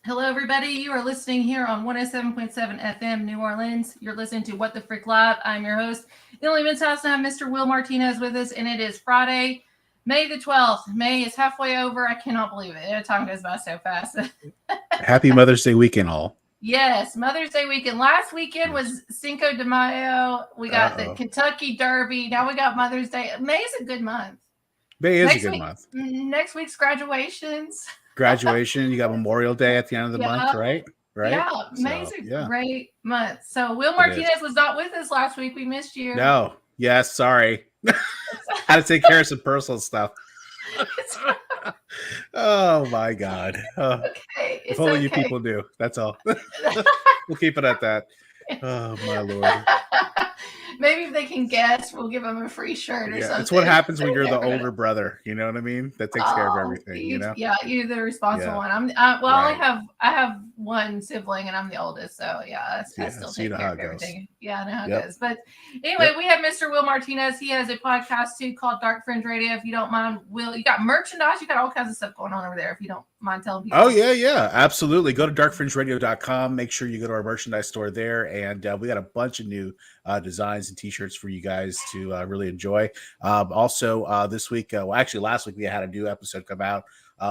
Hello, everybody. You are listening here on 107.7 FM New Orleans. You're listening to What the Frick Live. I'm your host, the only Menshouse, and I have Mr. Will Martinez with us, and it is Friday, May the 12th. May is halfway over. I cannot believe it. Time goes by so fast. Happy Mother's Day weekend, all. Yes, Mother's Day weekend. Last weekend was Cinco de Mayo. We got the Kentucky Derby. Now we got Mother's Day. May is a good month. May is a good month. Next week's graduations. Graduation. You got Memorial Day at the end of the month, right? Right. Yeah, May's a great month. So Will Martinez was not with us last week. We missed you. No. Yes. Sorry. Had to take care of some personal stuff. Oh my God. Okay. If only you people knew. That's all. We'll keep it at that. Oh my Lord. Maybe if they can guess, we'll give them a free shirt or something. It's what happens when you're the older brother. You know what I mean? That takes care of everything. Yeah, you're the responsible one. I have one sibling, and I'm the oldest, so I still take care of everything. Yeah, I know how it goes. But anyway, we have Mr. Will Martinez. He has a podcast too called Dark Fringe Radio. If you don't mind, Will, you got merchandise. You got all kinds of stuff going on over there. If you don't mind telling people. Oh yeah, absolutely. Go to darkfringeradio.com. Make sure you go to our merchandise store there, and we got a bunch of new designs and t-shirts for you guys to really enjoy. Also, this week, actually last week, we had a new episode come out.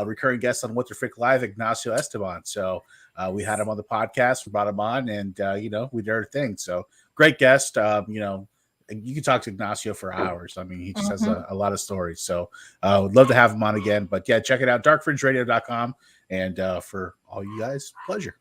Recurring guest on What the Frick Live, Ignacio Esteban. So we had him on the podcast. We brought him on, and we did our thing. So great guest. You can talk to Ignacio for hours. I mean, he just has a lot of stories. So would love to have him on again. But yeah, check it out, darkfringeradio.com. And for all you guys, pleasure.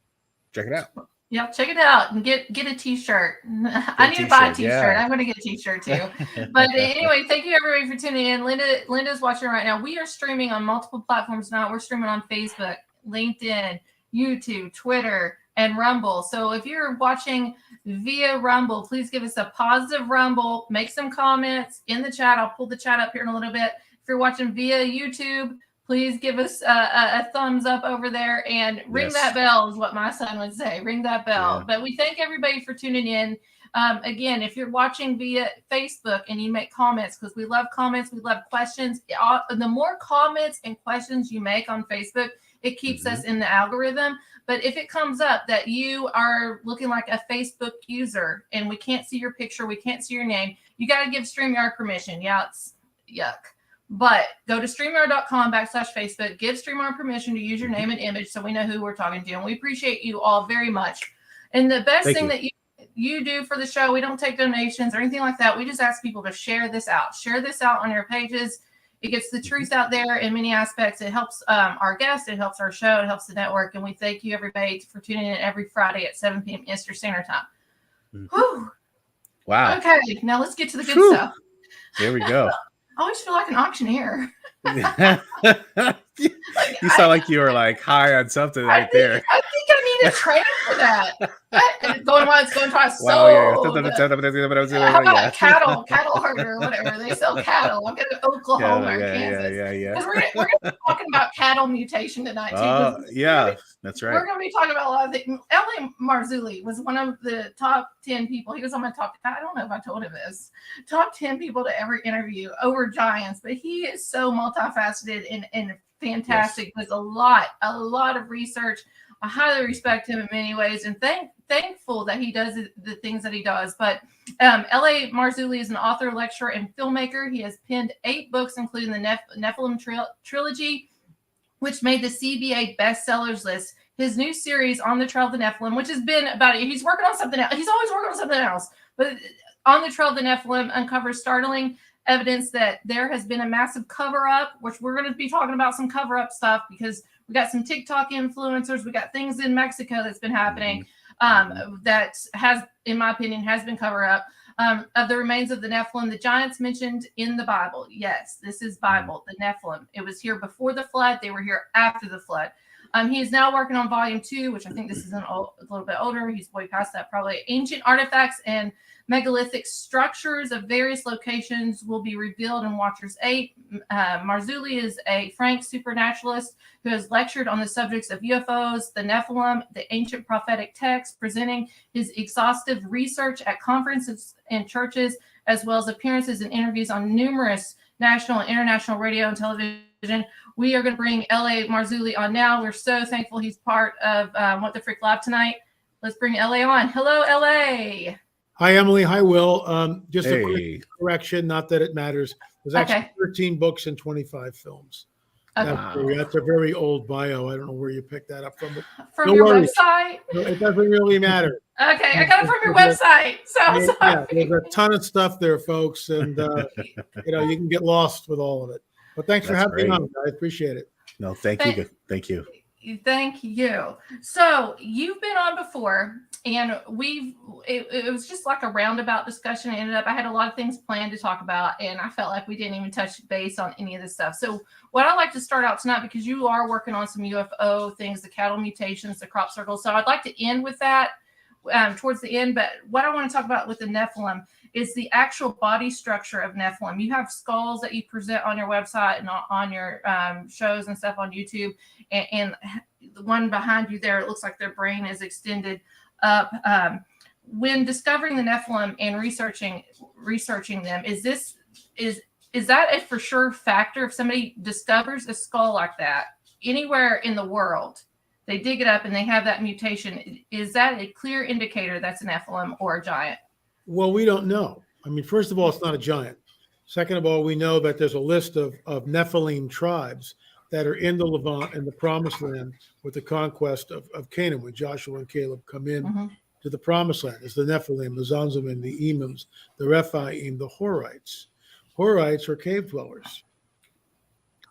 Check it out. Yeah, check it out and get a t-shirt. I need to buy a t-shirt. I'm going to get a t-shirt too. But anyway, thank you everybody for tuning in. Linda's watching right now. We are streaming on multiple platforms now. We're streaming on Facebook, LinkedIn, YouTube, Twitter, and Rumble. So if you're watching via Rumble, please give us a positive rumble. Make some comments in the chat. I'll pull the chat up here in a little bit. If you're watching via YouTube, please give us a thumbs up over there and ring that bell is what my son would say. Ring that bell. Yeah. But we thank everybody for tuning in. Again, if you're watching via Facebook and you make comments, because we love comments, we love questions. The more comments and questions you make on Facebook, it keeps us in the algorithm. But if it comes up that you are looking like a Facebook user and we can't see your picture, we can't see your name, you got to give StreamYard permission. Yeah, it's yuck. But go to StreamYard.com/Facebook, give StreamYard permission to use your name and image so we know who we're talking to. And we appreciate you all very much. And the best thing that you do for the show, we don't take donations or anything like that. We just ask people to share this out. Share this out on your pages. It gets the truth out there in many aspects. It helps our guests. It helps our show. It helps the network. And we thank you, everybody, for tuning in every Friday at 7 p.m. Eastern Standard Time. Whew. Wow. Okay, now let's get to the good stuff. Here we go. I always feel like an auctioneer. You sound like you were like high on something there. I think I need a train for that. Going once, going twice. Wow, How about cattle herder or whatever? They sell cattle. I'm going to Oklahoma or Kansas. Because we're going to be talking about cattle mutation tonight too. That's right. We're going to be talking about a lot of things. L.A. Marzulli was one of the top 10 people. He was on my I don't know if I told him this. Top 10 people to ever interview over giants. But he is so multifaceted and fantastic. There's a lot of research. I highly respect him in many ways and thankful that he does the things that he does. But L.A. Marzulli is an author, lecturer, and filmmaker. He has penned 8 books, including the Nephilim Trilogy, which made the CBA bestsellers list. His new series, On the Trail of the Nephilim, which has been about it. He's working on something else. He's always working on something else. But On the Trail of the Nephilim uncovers startling evidence that there has been a massive cover-up, which we're going to be talking about some cover-up stuff because we got some TikTok influencers. We got things in Mexico that's been happening that has, in my opinion, has been cover-up. Of the remains of the Nephilim, the giants mentioned in the Bible. Yes, this is Bible, the Nephilim. It was here before the flood. They were here after the flood. He is now working on volume 2, which I think this is a little bit older. He's way past that probably. Ancient artifacts and megalithic structures of various locations will be revealed in Watchers 8. Marzulli is a frank super-naturalist who has lectured on the subjects of UFOs, the Nephilim, the ancient prophetic texts, presenting his exhaustive research at conferences and churches, as well as appearances and interviews on numerous national and international radio and television. We are going to bring L.A. Marzulli on now. We're so thankful he's part of What the Frick Live tonight. Let's bring L.A. on. Hello, L.A. Hi, Emily. Hi, Will. Just a Hey. quick correction, not that it matters. There's actually 13 books and 25 films. Okay. That's a very old bio. I don't know where you picked that up from. But From no your worries. website? No, it doesn't really matter. Okay, I got it from your website. So Yeah, there's a ton of stuff there, folks, and you can get lost with all of it. But thanks for having me on. I appreciate it. No, thank you. Thank you. Thank you. So you've been on before, and it was just like a roundabout discussion. I had a lot of things planned to talk about, and I felt like we didn't even touch base on any of this stuff. So what I'd like to start out tonight, because you are working on some UFO things, the cattle mutations, the crop circles. So I'd like to end with that towards the end. But what I want to talk about with the Nephilim is the actual body structure of Nephilim. You have skulls that you present on your website and on your shows and stuff on YouTube. And the one behind you there, it looks like their brain is extended up. When discovering the Nephilim and researching them, is that a for sure factor? If somebody discovers a skull like that anywhere in the world, they dig it up and they have that mutation, is that a clear indicator that's an Nephilim or a giant? Well, we don't know. I mean, first of all, it's not a giant. Second of all, we know that there's a list of Nephilim tribes that are in the Levant and the Promised Land with the conquest of Canaan, when Joshua and Caleb come in to the Promised Land. It's the Nephilim, the Zanzamim, the Emims, the Rephaim, the Horites. Horites are cave dwellers.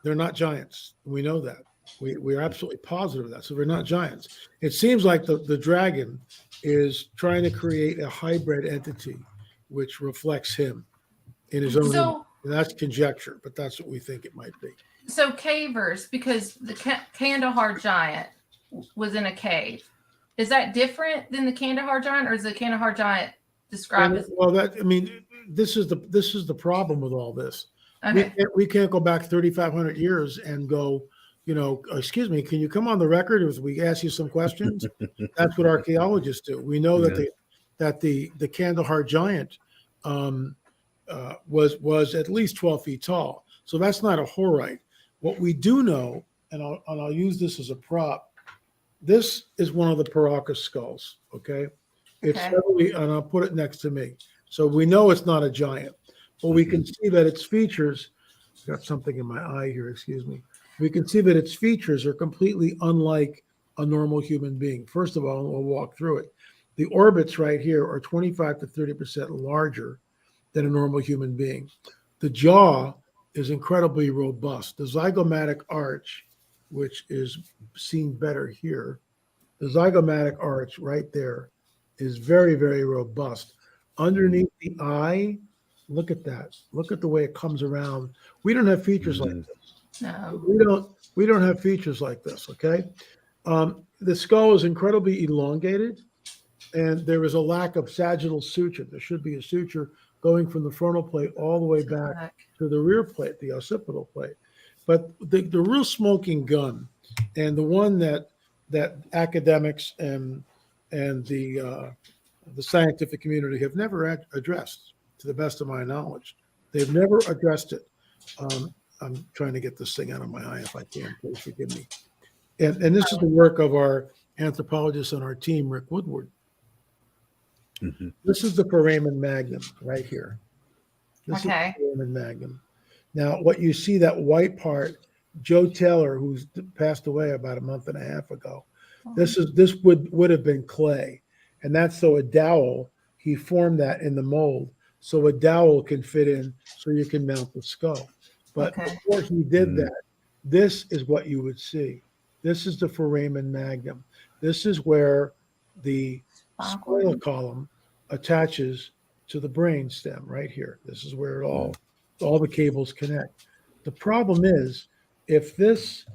They're not giants. We know that. We're absolutely positive of that. So they're not giants. It seems like the dragon is trying to create a hybrid entity which reflects him in his own image. And that's conjecture, but that's what we think it might be. So cavers, because the Kandahar giant was in a cave, is that different than the Kandahar giant, or is the Kandahar giant described as? Well, this is the problem with all this. Okay. We can't go back 3,500 years and go, excuse me, can you come on the record as we ask you some questions? That's what archaeologists do. We know that the Kandahar giant was at least 12 feet tall. So that's not a Horite. What we do know, and I'll use this as a prop, this is one of the Paracas skulls, okay? It's heavily, and I'll put it next to me. So we know it's not a giant, but we can see that its features, got something in my eye here, excuse me. We can see that its features are completely unlike a normal human being. First of all, we'll walk through it. The orbits right here are 25 to 30% larger than a normal human being. The jaw is incredibly robust. The zygomatic arch, which is seen better here, the zygomatic arch right there is very, very robust. Underneath the eye, look at that. Look at the way it comes around. We don't have features like this. No. We don't have features like this, okay? The skull is incredibly elongated, and there is a lack of sagittal suture. There should be a suture going from the frontal plate all the way back to the rear plate, the occipital plate. But the real smoking gun, and the one that academics and the scientific community have never addressed, to the best of my knowledge, they've never addressed it. I'm trying to get this thing out of my eye if I can. Please forgive me. And this is the work of our anthropologist on our team, Rick Woodward. This is the foramen magnum right here. This is the foramen magnum. Now, what you see, that white part, Joe Taylor, who's passed away about a month and a half ago, this would have been clay. And that's so a dowel, he formed that in the mold, so a dowel can fit in so you can mount the skull. But before he did that, this is what you would see. This is the foramen magnum. This is where the spinal column attaches to the brain stem right here. This is where it all the cables connect. The problem is, if this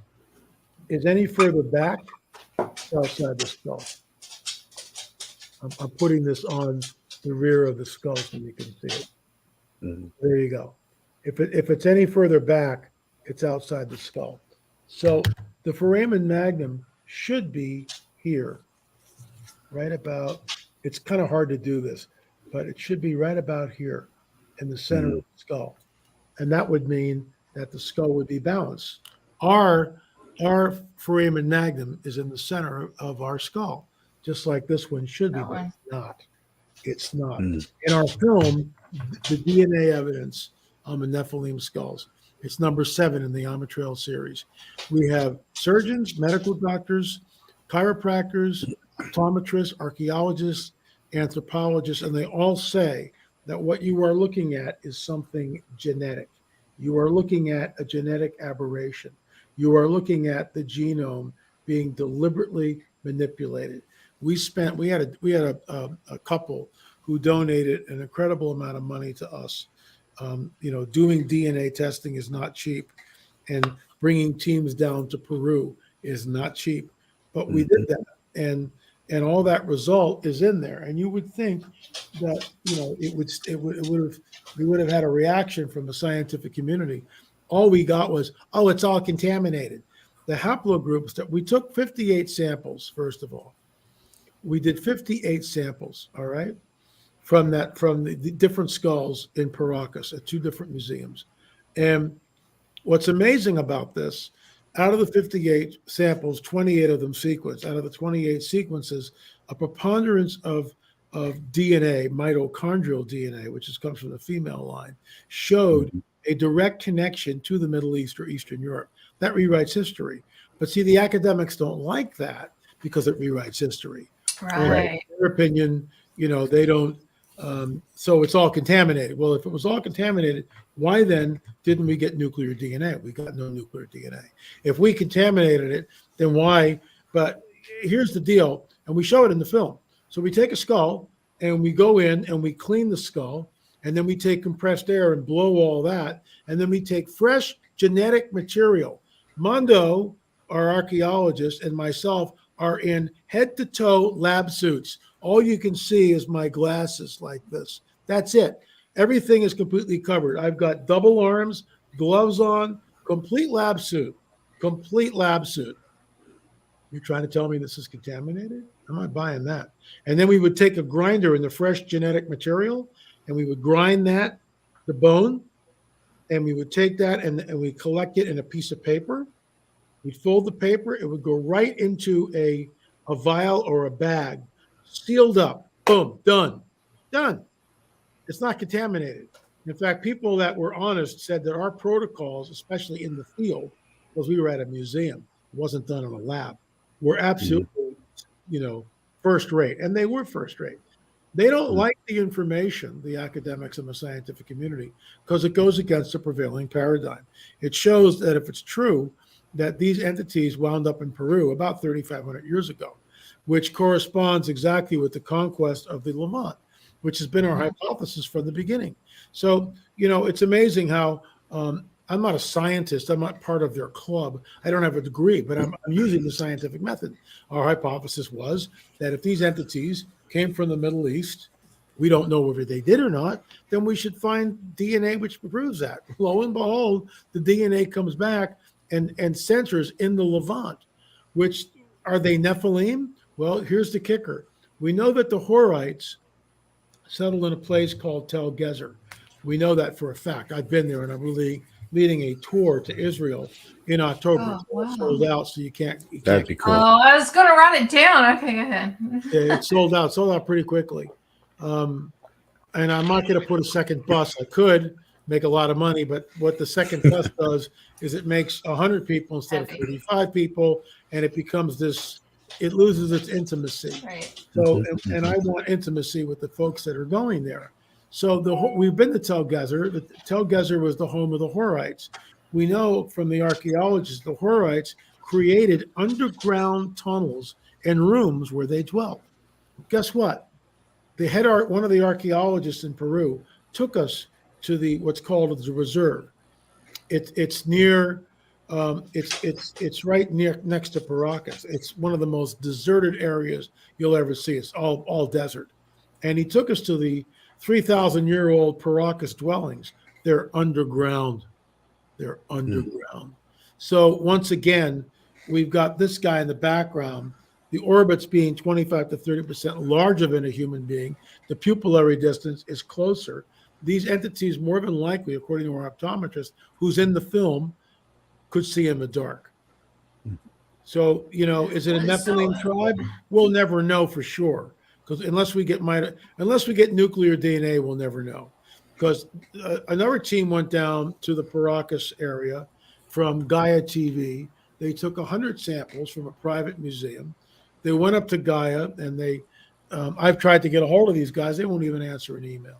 is any further back, it's outside the skull. I'm putting this on the rear of the skull so you can see it. There you go. If it's any further back, it's outside the skull. So the foramen magnum should be here, right about, it's kind of hard to do this, but it should be right about here in the center of the skull. And that would mean that the skull would be balanced Our foramen magnum is in the center of our skull, just like this one should be, but it's not. It's not. In our film, the DNA evidence on the Nephilim skulls, it's number 7 in the Amatrail series. We have surgeons, medical doctors, chiropractors, optometrists, archaeologists, anthropologists, and they all say that what you are looking at is something genetic. You are looking at a genetic aberration. You are looking at the genome being deliberately manipulated. We had a couple who donated an incredible amount of money to us. Doing DNA testing is not cheap, and bringing teams down to Peru is not cheap. But we did that, and all that result is in there. And you would think that we would have had a reaction from the scientific community. All we got was, oh, it's all contaminated. The haplogroups that we took 58 samples. First of all, we did 58 samples. All right. From the different skulls in Paracas at 2 different museums. And what's amazing about this, out of the 58 samples, 28 of them sequenced. Out of the 28 sequences, a preponderance of DNA, mitochondrial DNA, which comes from the female line, showed a direct connection to the Middle East or Eastern Europe. That rewrites history. But see, the academics don't like that because it rewrites history. Right. In their opinion, they don't. So it's all contaminated. Well, if it was all contaminated, why then didn't we get nuclear DNA? We got no nuclear DNA. If we contaminated it, then why? But here's the deal, and we show it in the film. So we take a skull and we go in and we clean the skull, and then we take compressed air and blow all that, and then we take fresh genetic material. Mondo, our archaeologist, and myself are in head-to-toe lab suits. All you can see is my glasses like this. That's it. Everything is completely covered. I've got double arms, gloves on, complete lab suit. Complete lab suit. You're trying to tell me this is contaminated? I'm not buying that. And then we would take a grinder in the fresh genetic material, and we would grind that, the bone, and we would take that and we collect it in a piece of paper. We'd fold the paper. It would go right into a vial or a bag, sealed up. Boom, done. It's not contaminated. In fact, people that were honest said that our protocols, especially in the field, because we were at a museum, it wasn't done in a lab, were absolutely, first rate. And they were first rate. They don't like the information, the academics and the scientific community, because it goes against the prevailing paradigm. It shows that if it's true that these entities wound up in Peru about 3,500 years ago, which corresponds exactly with the conquest of the Levant, which has been our hypothesis from the beginning. So, it's amazing how I'm not a scientist. I'm not part of their club. I don't have a degree, but I'm using the scientific method. Our hypothesis was that if these entities came from the Middle East, we don't know whether they did or not, then we should find DNA which proves that. Lo and behold, the DNA comes back and centers in the Levant, which are they Nephilim? Well, here's the kicker. We know that the Horites settled in a place called Tel Gezer. We know that for a fact. I've been there, and I'm really leading a tour to Israel in October. Oh, wow. It's sold out, so you can't. That'd be cool. Oh, I was going to write it down. Okay, go ahead. Yeah, it's sold out pretty quickly. And I'm not going to put a second bus. I could make a lot of money, but what the second bus does is it makes 100 people instead of 35 people, and it becomes this, it loses its intimacy. Right. So, and I want intimacy with the folks that are going there. So we've been to Tel Gezer. Tel Gezer was the home of the Horites. We know from the archaeologists, the Horites created underground tunnels and rooms where they dwelt. Guess what? One of the archaeologists in Peru took us to what's called the reserve. It's near. It's right next to Paracas. It's one of the most deserted areas you'll ever see. It's all desert. And he took us to the 3,000-year-old Paracas dwellings. They're underground. So once again, we've got this guy in the background, the orbits being 25 to 30% larger than a human being. The pupillary distance is closer. These entities, more than likely, according to our optometrist, who's in the film, could see in the dark. So, is it a So- Nephilim tribe? We'll never know for sure, because unless we get nuclear DNA, we'll never know. Because another team went down to the Paracas area from Gaia TV. They took 100 samples from a private museum. They went up to Gaia, and I've tried to get a hold of these guys. They won't even answer an email.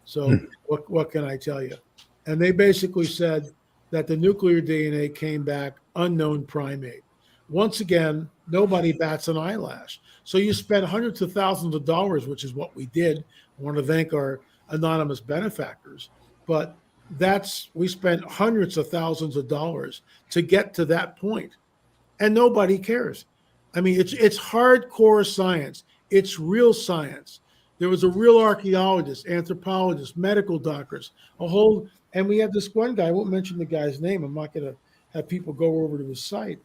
So what can I tell you? And they basically said that the nuclear DNA came back unknown primate. Once again, nobody bats an eyelash. So you spend hundreds of thousands of dollars, which is what we did. I want to thank our anonymous benefactors. But we spent hundreds of thousands of dollars to get to that point. And nobody cares. I mean, it's hardcore science. It's real science. There was a real archaeologist, anthropologist, medical doctors, and we have this one guy, I won't mention the guy's name. I'm not going to have people go over to his site,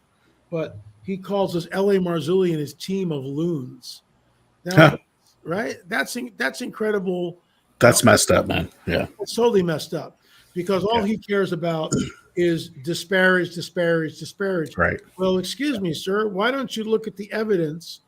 but he calls us L.A. Marzulli and his team of loons. Now, right? That's incredible. That's messed up, man. Yeah. It's totally messed up because all he cares about is disparage. Right. Well, excuse me, sir. Why don't you look at the evidence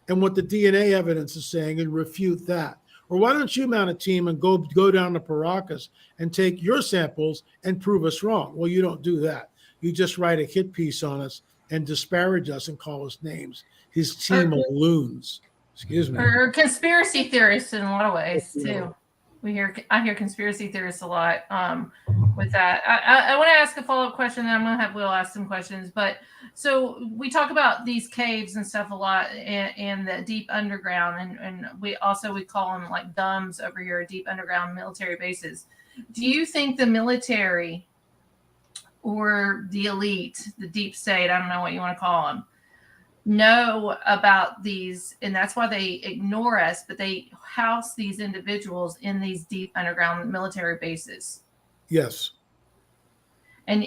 and what the DNA evidence is saying and refute that? Or why don't you mount a team and go down to Paracas and take your samples and prove us wrong? Well, you don't do that. You just write a hit piece on us and disparage us and call us names. His team of loons. Excuse me. Or conspiracy theorists in a lot of ways too. I hear conspiracy theorists a lot with that. I want to ask a follow-up question, and I'm going to have Will ask some questions. But so we talk about these caves and stuff a lot, and the deep underground, and we call them like DUMBs over here, deep underground military bases. Do you think the military or the elite, the deep state, I don't know what you want to call them, know about these, and that's why they ignore us, but they house these individuals in these deep underground military bases? Yes. And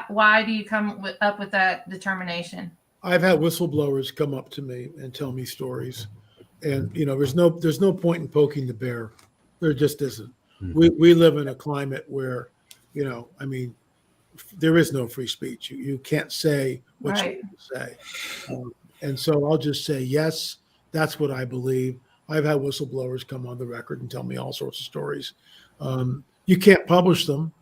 why do you come up with that determination? I've had whistleblowers come up to me and tell me stories, and there's no point in poking the bear. There just isn't. We live in a climate where, there is no free speech. You can't say what you want to say. And so I'll just say, yes, that's what I believe. I've had whistleblowers come on the record and tell me all sorts of stories. You can't publish them.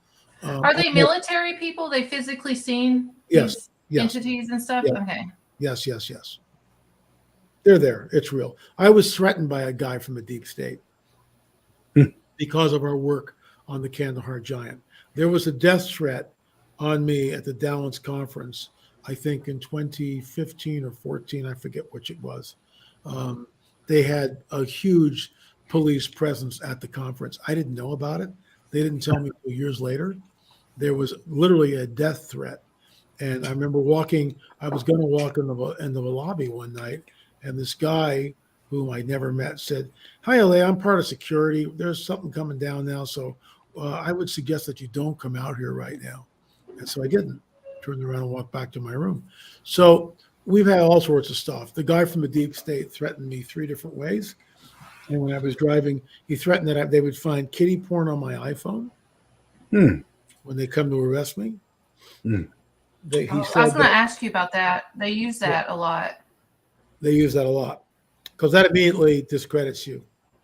Are they military people? They physically seen these entities and stuff? Yeah. Okay. Yes. They're there. It's real. I was threatened by a guy from the deep state because of our work on the Kandahar Giant. There was a death threat on me at the Dallas conference, I think in 2015 or 14, I forget which it was. They had a huge police presence at the conference. I didn't know about it. They didn't tell me until years later. There was literally a death threat. And I remember I was going to walk into the lobby one night, and this guy whom I never met said, "Hi, LA, I'm part of security. There's something coming down now, so I would suggest that you don't come out here right now." And so I didn't. Turned around and walked back to my room. So we've had all sorts of stuff. The guy from the deep state threatened me 3 different ways. And when I was driving, he threatened that they would find kiddie porn on my iPhone when they come to arrest me. I was going to ask you about that. They use that a lot. They use that a lot because that immediately discredits you,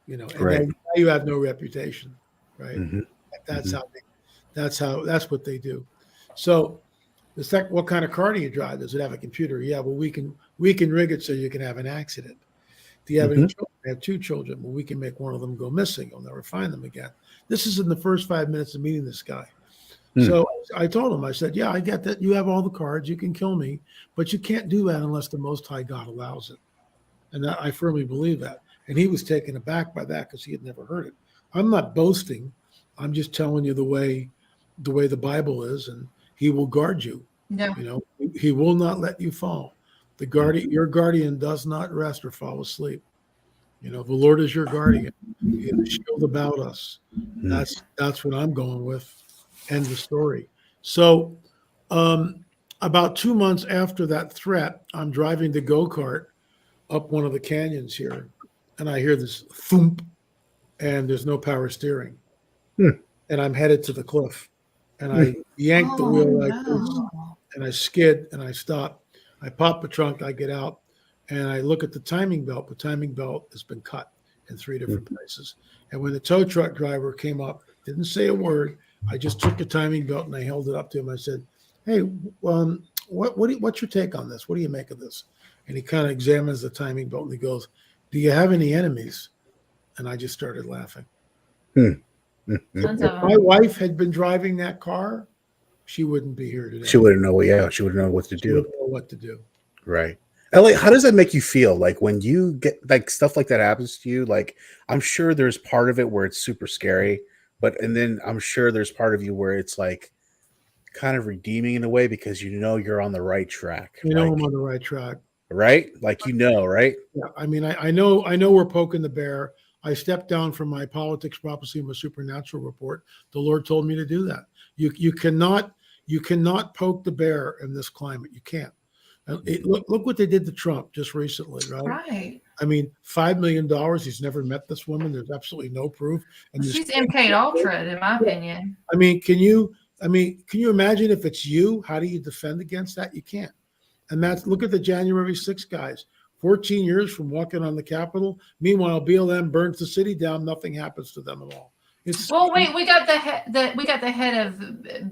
and now you have no reputation, right? That's what they do. So what kind of car do you drive? Does it have a computer? Yeah, well, we can rig it so you can have an accident. Do you have any children? I have 2 children. Well, we can make one of them go missing. You'll never find them again. This is in the first 5 minutes of meeting this guy. So I told him, I said, yeah, I get that. You have all the cards. You can kill me, but you can't do that unless the Most High God allows it. And I firmly believe that. And he was taken aback by that because he had never heard it. I'm not boasting. I'm just telling you the way the Bible is, and he will guard you. Yeah. He will not let you fall. Your guardian does not rest or fall asleep. The Lord is your guardian. He has a shield about us. That's what I'm going with. End of story. So about 2 months after that threat, I'm driving the go-kart up one of the canyons here, and I hear this thump, and there's no power steering. And I'm headed to the cliff. and I yanked the wheel like this, no. and I skid, and I stop. I pop the trunk, I get out, and I look at the timing belt. The timing belt has been cut in 3 different places. And when the tow truck driver came up, didn't say a word. I just took the timing belt and I held it up to him. I said, "Hey, what's your take on this? What do you make of this?" And he kind of examines the timing belt and he goes, "Do you have any enemies?" And I just started laughing. Tons If of my them. wife had been driving that car, she wouldn't be here today. She wouldn't know. Yeah, she wouldn't know what to She do. wouldn't know what to do. Right. Ellie, how does that make you feel? Like when you get like stuff like that happens to you, like I'm sure there's part of it where it's super scary, and then I'm sure there's part of you where it's like kind of redeeming in a way because you know you're on the right track. You know, Like, I'm on the right track. right? Like right? Yeah, I mean, I know we're poking the bear. I stepped down from my politics, prophecy, and my supernatural report. The Lord told me to do that. You cannot poke the bear in this climate. You can't. Look what they did to Trump just recently, right? Right. I mean, $5 million. He's never met this woman. There's absolutely no proof. And She's MK Ultra, in my opinion. I mean, can you imagine if it's you? How do you defend against that? You can't. And look at the January 6th guys. 14 years from walking on the Capitol. Meanwhile, BLM burns the city down. Nothing happens to them at all. Well, wait, we got the head of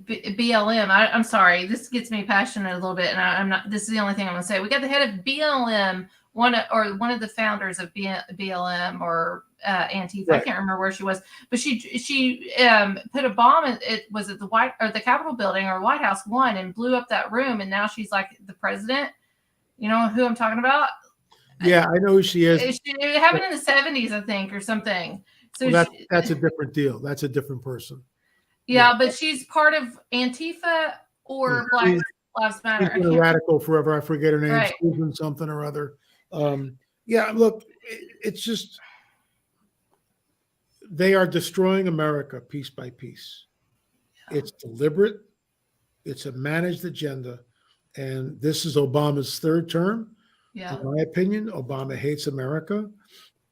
BLM. I'm sorry, this gets me passionate a little bit, and I'm not. This is the only thing I'm going to say. We got the head of BLM, one of the founders of BLM or Antifa. Right. I can't remember where she was, but she put a bomb. It was at the Capitol building or White House one, and blew up that room. And now she's like the president. You know who I'm talking about? Yeah, I know who she is. It happened in the 70s, I think, or something. So that's a different deal. That's a different person. Yeah, but she's part of Antifa or Black Lives Matter. She's been a radical forever. I forget her name. Right. Susan something or other. Yeah, look, it's just they are destroying America piece by piece. Yeah. It's deliberate. It's a managed agenda. And this is Obama's 3rd term. Yeah. In my opinion, Obama hates America.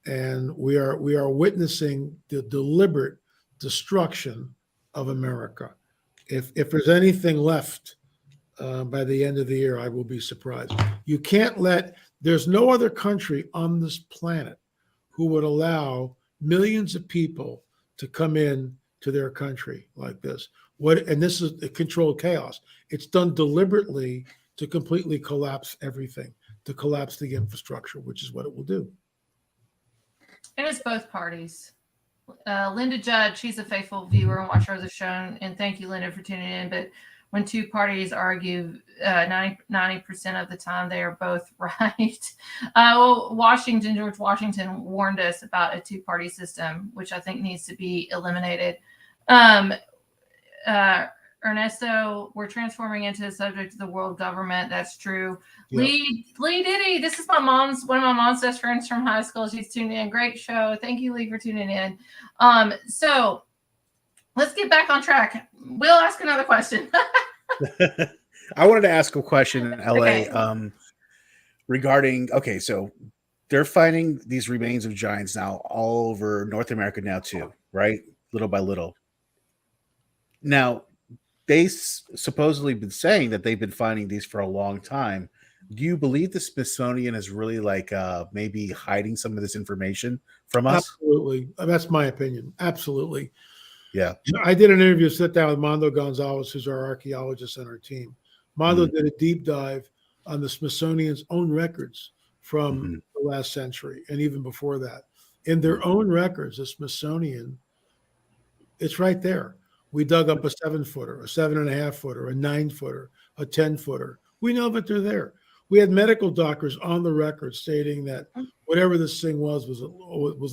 And we are witnessing the deliberate destruction of America. If there's anything left by the end of the year, I will be surprised. You can't there's no other country on this planet who would allow millions of people to come in to their country like this. And this is a controlled chaos. It's done deliberately to completely collapse everything, to collapse the infrastructure, which is what it will do. And it's both parties. Linda Judd, she's a faithful viewer and watcher of the show, and thank you, Linda, for tuning in. But when two parties argue, 90% of the time, they are both right. George Washington warned us about a two-party system, which I think needs to be eliminated. Ernesto, we're transforming into a subject of the world government. That's true. Yep. Lee Diddy, this is one of my mom's best friends from high school. She's tuned in. Great show. Thank you, Lee, for tuning in. So let's get back on track. We'll ask another question. I wanted to ask a question in LA Okay. Regarding, so they're finding these remains of giants now all over North America now too, right? Little by little. Now, they supposedly been saying that they've been finding these for a long time. Do you believe the Smithsonian is really maybe hiding some of this information from us? Absolutely. That's my opinion. Absolutely. Yeah. I did an interview, sit down with Mondo Gonzalez, who's our archaeologist on our team. Mondo did a deep dive on the Smithsonian's own records from the last century and even before that. In their own records, the Smithsonian, it's right there. We dug up a 7-footer, a 7.5-footer, a 9-footer, a 10-footer. We know that they're there. We had medical doctors on the record stating that whatever this thing was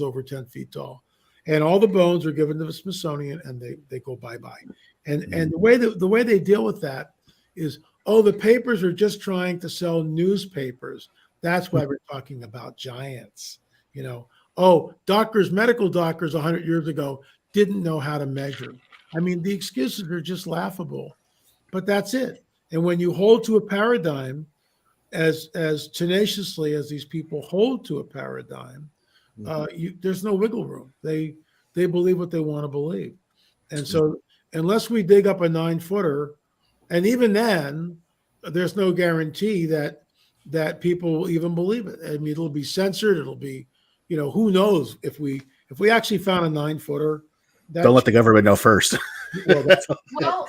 over 10 feet tall. And all the bones are given to the Smithsonian and they go bye-bye. And the way they deal with that is, the papers are just trying to sell newspapers. That's why we're talking about giants. Medical doctors 100 years ago didn't know how to measure. I mean, the excuses are just laughable, but that's it. And when you hold to a paradigm as tenaciously as these people hold to a paradigm, there's no wiggle room. They believe what they want to believe. And so unless we dig up a 9-footer, and even then, there's no guarantee that people will even believe it. I mean, it'll be censored. It'll be, who knows if we actually found a 9-footer. Don't let the government know first. Well,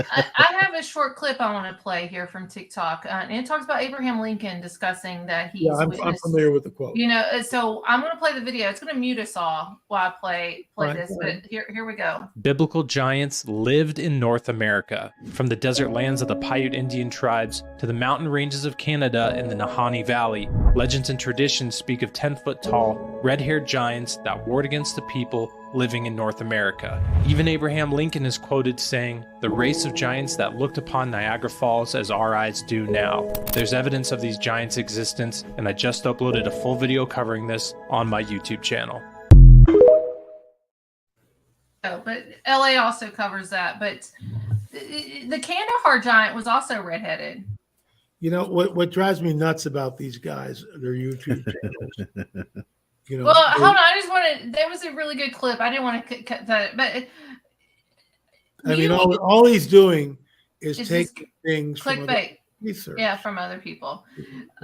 I have a short clip I want to play here from TikTok, and it talks about Abraham Lincoln discussing that he's. I'm familiar with the quote. So I'm going to play the video. It's going to mute us all while I play this. But here we go. Biblical giants lived in North America, from the desert lands of the Paiute Indian tribes to the mountain ranges of Canada and the Nahanni Valley. Legends and traditions speak of 10-foot tall, red-haired giants that warred against the people living in North America. Even Abraham Lincoln is quoted saying, "The race of giants that looked upon Niagara Falls as our eyes do now." There's evidence of these giants' existence, and I just uploaded a full video covering this on my YouTube channel. Oh, but LA also covers that. But the Kandahar giant was also redheaded. What drives me nuts about these guys, their YouTube channels. Well, hold on. I just wanted. There was a really good clip. I didn't want to cut that, but all he's doing is taking things clickbait. Research. Yeah, from other people.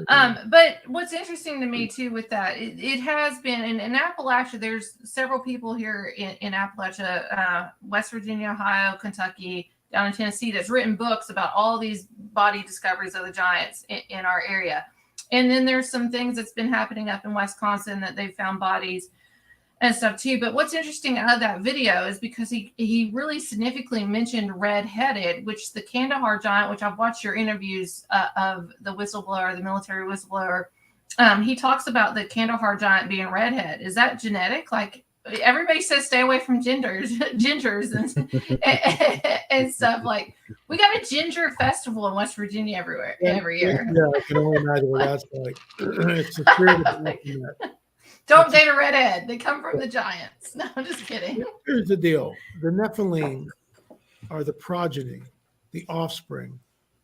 But what's interesting to me too with that, it has been in Appalachia. There's several people here in Appalachia, West Virginia, Ohio, Kentucky, down in Tennessee, that's written books about all these body discoveries of the giants in our area. And then there's some things that's been happening up in Wisconsin that they found bodies and stuff too. But what's interesting out of that video is because he really significantly mentioned red-headed, which the Kandahar giant, which I've watched your interviews of the whistleblower, the military whistleblower. He talks about the Kandahar giant being redhead. Is that genetic? Like everybody says, stay away from gingers and stuff. Like we got a ginger festival in West Virginia every year. Yeah, I can only imagine what that's like. It's a creative. Don't date a redhead. They come from the giants. No, I'm just kidding. Here's the deal. The Nephilim are the progeny, the offspring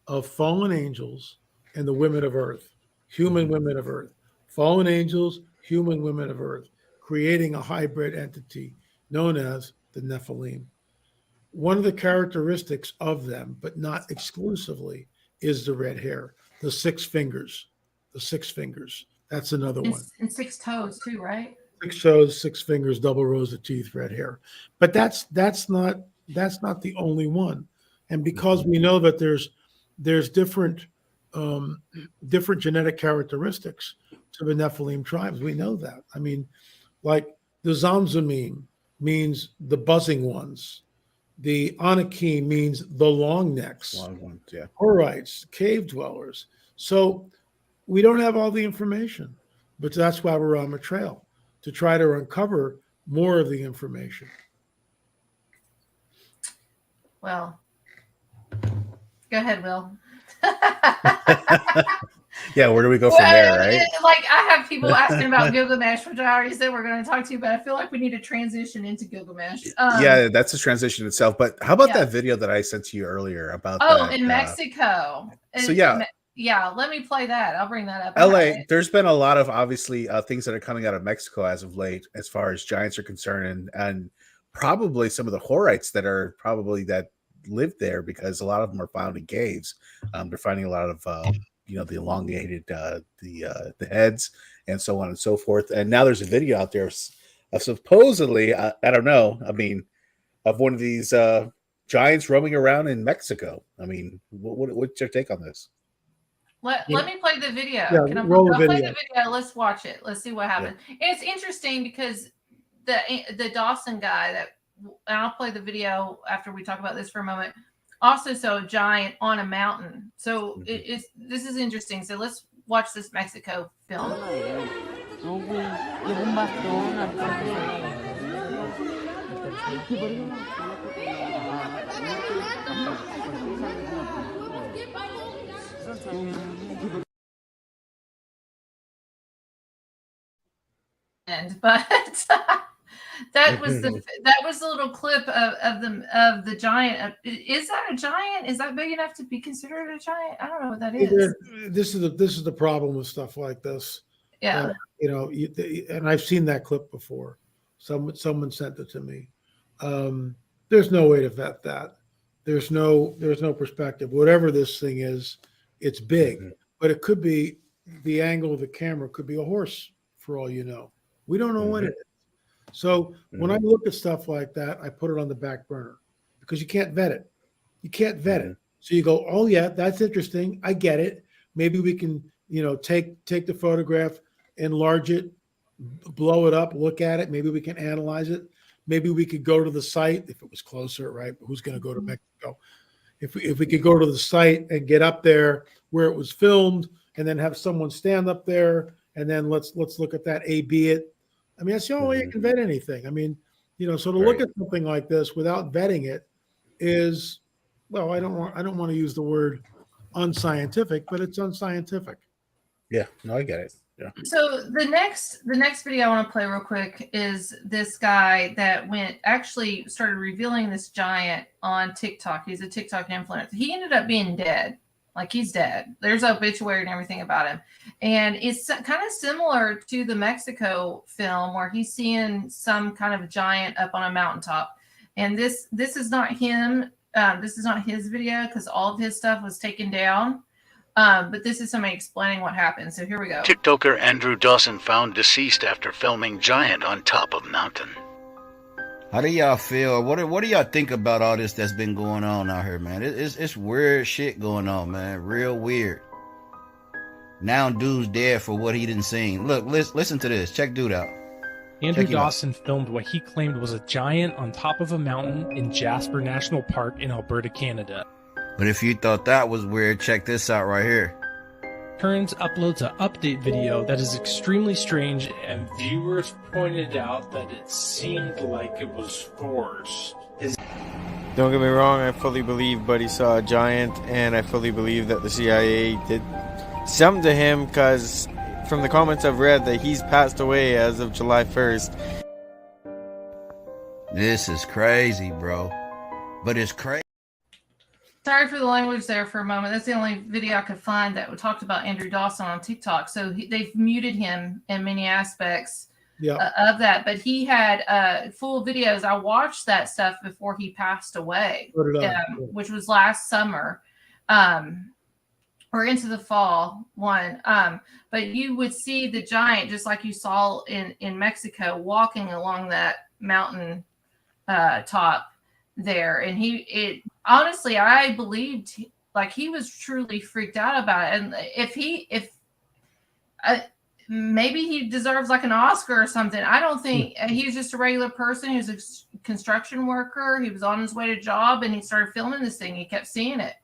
of fallen angels and the women of earth, human women of earth. Fallen angels, human women of earth, creating a hybrid entity known as the Nephilim. One of the characteristics of them, but not exclusively, is the red hair, the 6 fingers, the 6 fingers. That's another one. And 6 toes too, right? 6 toes, 6 fingers, double rows of teeth, red hair. But that's not the only one. And because we know that there's different genetic characteristics to the Nephilim tribes, we know that. I mean, like the Zamzumim means the buzzing ones. The Anakim means the long necks. Long ones, yeah. Horites, cave dwellers. So we don't have all the information, but that's why we're on the trail, to try to uncover more of the information. Well, go ahead, Will. Yeah, where do we go from there, right? Like I have people asking about Gilgamesh, which I already said we're going to talk to you, but I feel like we need to transition into Gilgamesh. Yeah, that's a transition itself. But how about that video that I sent to you earlier about? In Mexico. So yeah. Yeah, let me play that. I'll bring that up. LA, there's been a lot of obviously things that are coming out of Mexico as of late, as far as giants are concerned, and probably some of the Horites that live there, because a lot of them are found in caves. They're finding a lot of the elongated the heads and so on and so forth. And now there's a video out there of supposedly, I don't know, I mean, of one of these giants roaming around in Mexico. I mean, what's your take on this? Let me play the video. Yeah, Can I roll the play video. the video? Let's watch it. Let's see what happens. Yeah. And it's interesting because the Dawson guy and I'll play the video after we talk about this for a moment, also saw a giant on a mountain. So this is interesting. So let's watch this Mexico film. But that was the little clip of the giant. Is that a giant? Is that big enough to be considered a giant? I don't know what that is. This is the problem with stuff like this. Yeah, and I've seen that clip before. Someone sent it to me. There's no way to vet that. There's no perspective. Whatever this thing is, it's big, but it could be the angle of the camera could be a horse for all you know. We don't know what it is. So when I look at stuff like that, I put it on the back burner because you can't vet it. You can't vet it. So you go, oh yeah, that's interesting. I get it. Maybe we can, take the photograph, enlarge it, blow it up, look at it. Maybe we can analyze it. Maybe we could go to the site if it was closer, right? Who's going to go to Mexico? If we could go to the site and get up there where it was filmed, and then have someone stand up there, and then let's look at that, A/B it. I mean, that's the only way you can vet anything. I mean, so to look at something like this without vetting it is, well, I don't want to use the word unscientific, but it's unscientific. Yeah, no, I get it. Yeah. So the next video I want to play real quick is this guy that actually started revealing this giant on TikTok. He's a TikTok influencer. He ended up being dead. Like, he's dead. There's obituary and everything about him. And it's kind of similar to the Mexico film where he's seeing some kind of giant up on a mountaintop. And this is not him. This is not his video because all of his stuff was taken down. But this is somebody explaining what happened. So here we go. TikToker Andrew Dawson found deceased after filming giant on top of mountain. How do y'all feel? What do y'all think about all this that's been going on out here, man? It's weird shit going on, man. Real weird. Now dude's dead for what he didn't see. Look, listen to this. Check dude out. Andrew Dawson filmed what he claimed was a giant on top of a mountain in Jasper National Park in Alberta, Canada. But if you thought that was weird, check this out right here. Kearns uploads an update video that is extremely strange, and viewers pointed out that it seemed like it was forced. Don't get me wrong, I fully believe Buddy saw a giant, and I fully believe that the CIA did something to him, because from the comments I've read that he's passed away as of July 1st. This is crazy, bro. But it's crazy. Sorry for the language there for a moment. That's the only video I could find that talked about Andrew Dawson on TikTok. So they've muted him in many aspects of that. But he had full videos. I watched that stuff before he passed away, which was last summer or into the fall one. But you would see the giant, just like you saw in Mexico, walking along that mountain top there. And honestly, I believed like he was truly freaked out about it. And if maybe he deserves like an Oscar or something. I don't think he was just a regular person. He was a construction worker. He was on his way to job and he started filming this thing. He kept seeing it.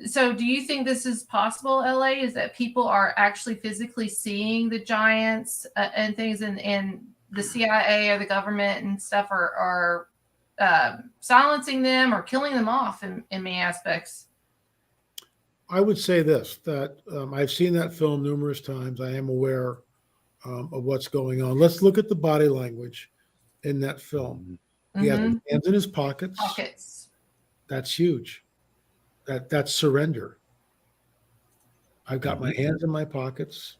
So do you think this is possible, LA? Is that people are actually physically seeing the giants and things, and the CIA or the government and stuff are silencing them or killing them off in many aspects? I would say this, that I've seen that film numerous times. I am aware of what's going on. Let's look at the body language in that film. He has his hands in his pockets. That's huge. That's surrender. I've got my hands in my pockets.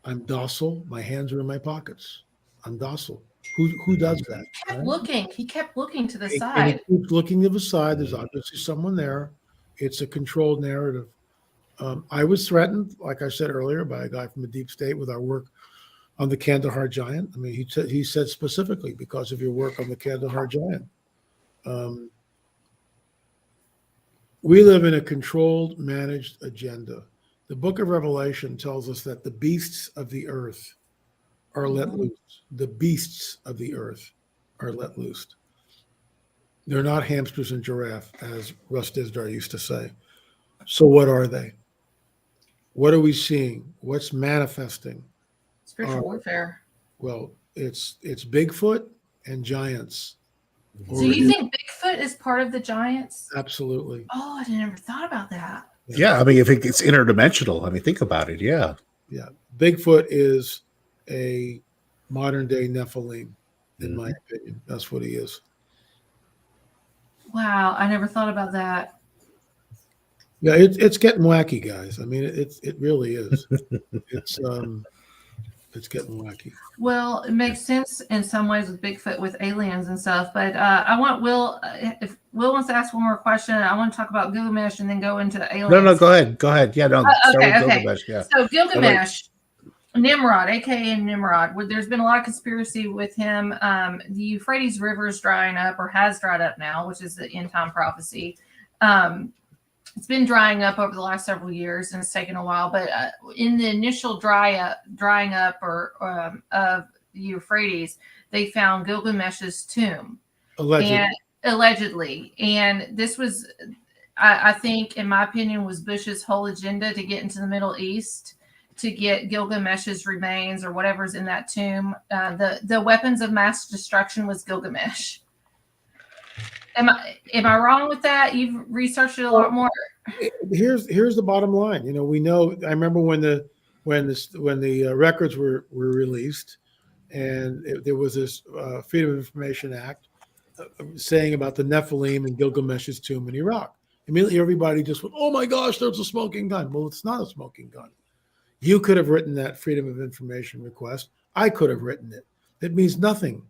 I'm docile. My hands are in my pockets. I'm docile. Who does that? He kept looking to the side. And he keeps looking to the side. There's obviously someone there. It's a controlled narrative. I was threatened, like I said earlier, by a guy from the deep state with our work on the Kandahar Giant. I mean, he said specifically because of your work on the Kandahar Giant. We live in a controlled, managed agenda. The book of Revelation tells us that the beasts of the earth are let loose. The beasts of the earth are let loose. They're not hamsters and giraffe, as Russ Dizdar used to say. So what are they? What are we seeing? What's manifesting? Spiritual warfare. Well, it's Bigfoot and giants. So you think Bigfoot is part of the giants? Absolutely. Oh, I never thought about that. Yeah, I mean, if it's interdimensional, I mean, think about it. Yeah. Yeah. Bigfoot is a modern day Nephilim, in my opinion. That's what he is. Wow, I never thought about that. Yeah, it's getting wacky, guys. I mean, it really is. It's It's getting wacky. Well, it makes sense in some ways with Bigfoot, with aliens and stuff. But I want Will, if Will wants to ask one more question, I want to talk about Gilgamesh and then go into aliens. No, go ahead. Yeah, no, start with Gilgamesh. Yeah. So Gilgamesh, Nimrod, aka Nimrod. There's been a lot of conspiracy with him. The Euphrates River is drying up, or has dried up now, which is the end time prophecy. It's been drying up over the last several years, and it's taken a while. But in the initial drying up of Euphrates, they found Gilgamesh's tomb, allegedly. And this was, I think, in my opinion, was Bush's whole agenda to get into the Middle East, to get Gilgamesh's remains or whatever's in that tomb. The weapons of mass destruction was Gilgamesh. Am I wrong with that? You've researched it a lot more. Here's the bottom line. We know. I remember when the records were released, and there was this Freedom of Information Act saying about the Nephilim and Gilgamesh's tomb in Iraq. Immediately, everybody just went, "Oh my gosh, there's a smoking gun." Well, it's not a smoking gun. You could have written that Freedom of Information request. I could have written it. It means nothing.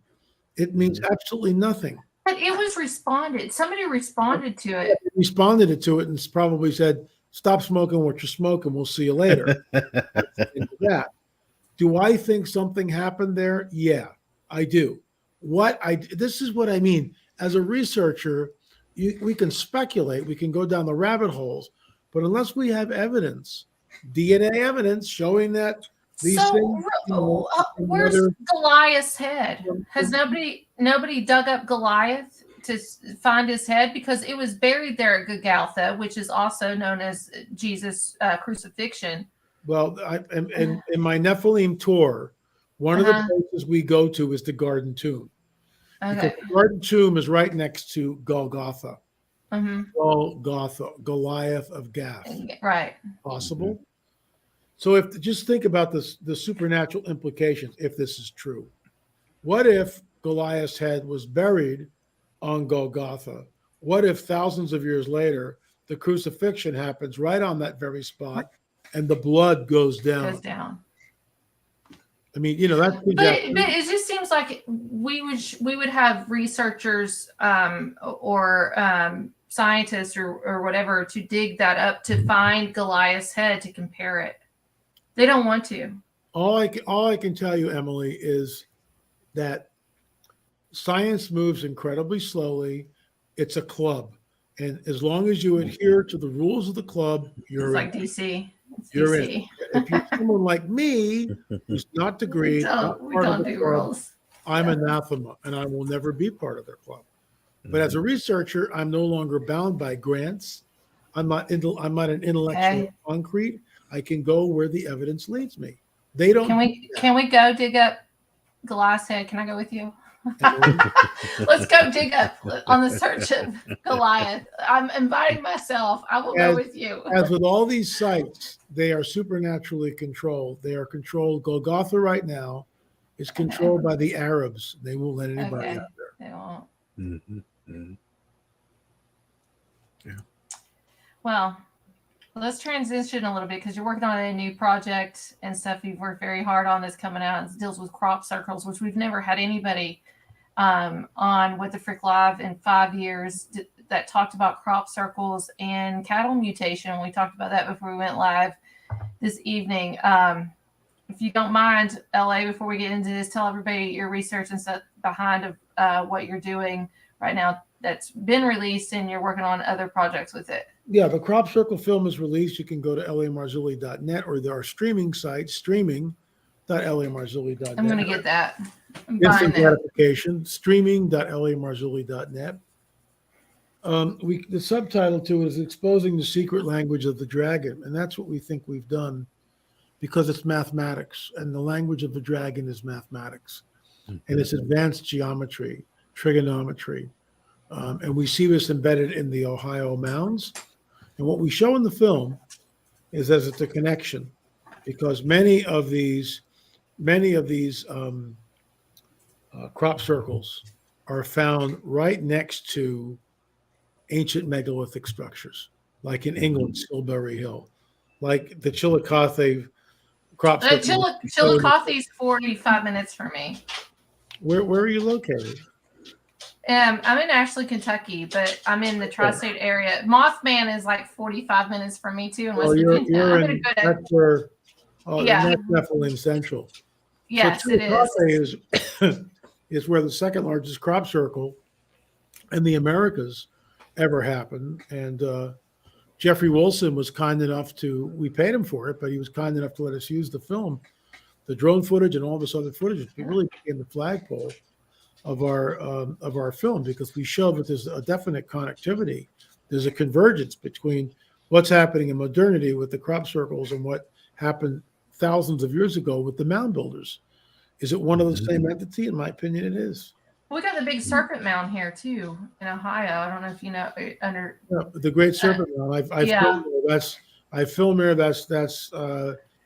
It means absolutely nothing. But it was responded. Somebody responded to it. Responded to it and probably said, "Stop smoking what you're smoking. We'll see you later." That. Do I think something happened there? Yeah, I do. This is what I mean. As a researcher, we can speculate. We can go down the rabbit holes. But unless we have evidence, DNA evidence showing that these things. Where's Goliath's head? Has nobody dug up Goliath to find his head? Because it was buried there at Golgotha, which is also known as Jesus' crucifixion. Well, in my Nephilim tour, one of the places we go to is the Garden Tomb. Okay. The Garden Tomb is right next to Golgotha. Mm-hmm. Goliath of Gath. Right. Possible. So just think about the supernatural implications if this is true. What if Goliath's head was buried on Golgotha? What if thousands of years later the crucifixion happens right on that very spot and the blood goes down? I mean, that's. But it just seems like we would have researchers or scientists or whatever to dig that up to find Goliath's head to compare it. They don't want to. All I can tell you, Emily, is that science moves incredibly slowly. It's a club, and as long as you adhere to the rules of the club, you're it's like DC. You're in. If you're someone like me who's not agreed, we don't do rules. I'm anathema, and I will never be part of their club. But as a researcher, I'm no longer bound by grants. I'm not an intellectual concrete. I can go where the evidence leads me. They don't. Can we go dig up Goliath's head? Can I go with you? Let's go dig up on the search of Goliath. I'm inviting myself. I will go with you. As with all these sites, they are supernaturally controlled. They are controlled. Golgotha right now is controlled by the Arabs. They won't let anybody out there. They won't. Mm-hmm. Mm-hmm. Yeah. Well, let's transition a little bit because you're working on a new project and stuff you've worked very hard on that's coming out. It deals with crop circles, which we've never had anybody on WTFrick Live in 5 years that talked about crop circles and cattle mutation. We talked about that before we went live this evening. If you don't mind, LA, before we get into this, tell everybody your research and stuff behind what you're doing right now that's been released and you're working on other projects with it. Yeah, the crop circle film is released. You can go to lamarzulli.net or there are streaming sites, streaming.lamarzulli.net. I'm going to get that. Instant gratification, streaming.lamarzulli.net. The subtitle to it is Exposing the Secret Language of the Dragon. And that's what we think we've done because it's mathematics. And the language of the dragon is mathematics. Mm-hmm. And it's advanced geometry, trigonometry. And we see this embedded in the Ohio mounds. And what we show in the film is that it's a connection because many of these crop circles are found right next to ancient megalithic structures, like in England, Silbury Hill, like the Chillicothe crop circles. Chillicothe is 45 minutes from me. Where are you located? I'm in Ashley, Kentucky, but I'm in the tri-state area. Mothman is like 45 minutes from me too in West Virginia. That's where yeah. that's Nephilim Central. Yes, so it is. is where the second largest crop circle in the Americas ever happened. And Jeffrey Wilson was kind enough we paid him for it, but he was kind enough to let us use the film, the drone footage and all this other footage. It really became the flagpole of our film, because we show that there's a definite connectivity. There's a convergence between what's happening in modernity with the crop circles and what happened thousands of years ago with the mound builders. Is it one of the same entity? In my opinion, it is. We got the big serpent mound here too in Ohio. I don't know if you know the Great Serpent Mound. I film there. That's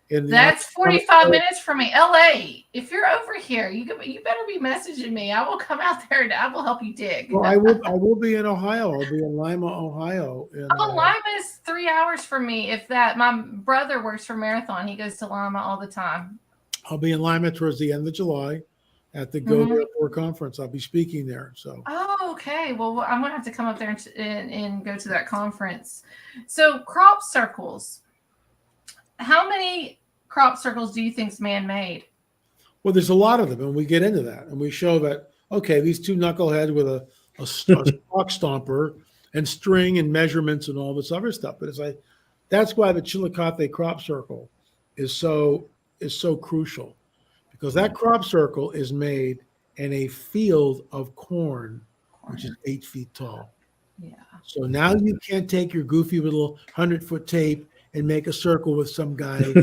that's 45 minutes from me. LA. If you're over here, you better be messaging me. I will come out there and I will help you dig. Well, I will be in Ohio. I'll be in Lima, Ohio. Lima is 3 hours from me. If that, my brother works for Marathon. He goes to Lima all the time. I'll be in Lima towards the end of July at the Go Therefore conference. I'll be speaking there. So. Oh, okay. Well, I'm gonna have to come up there and go to that conference. So crop circles. How many crop circles do you think is man-made? Well, there's a lot of them, and we get into that, and we show that, okay, these two knuckleheads with a stock stomper and string and measurements and all this other stuff. But it's like, that's why the Chillicothe crop circle is so crucial, because that crop circle is made in a field of corn, which is 8 feet tall. Yeah. So now you can't take your goofy little 100-foot tape and make a circle with some guy. Do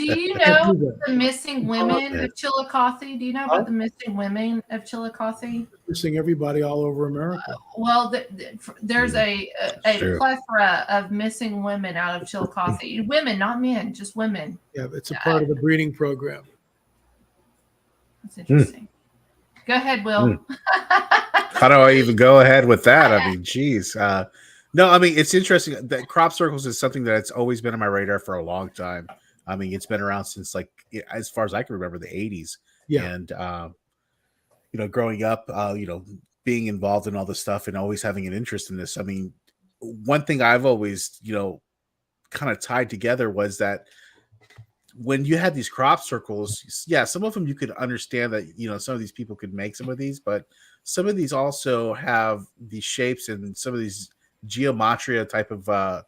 you know the missing women of Chillicothe? Do you know about the missing women of Chillicothe? Missing everybody all over America. Well, there's a plethora of missing women out of Chillicothe. Women, not men, just women. Yeah, it's a part of the breeding program. That's interesting. Go ahead, Will. How do I even go ahead with that? I mean, geez. No, I mean, it's interesting that crop circles is something that's always been on my radar for a long time. I mean, it's been around since, like, as far as I can remember, the 80s. Yeah. And, growing up, being involved in all this stuff and always having an interest in this. I mean, one thing I've always, kind of tied together was that when you had these crop circles, yeah, some of them you could understand that, some of these people could make some of these, but some of these also have these shapes and some of these geometria type of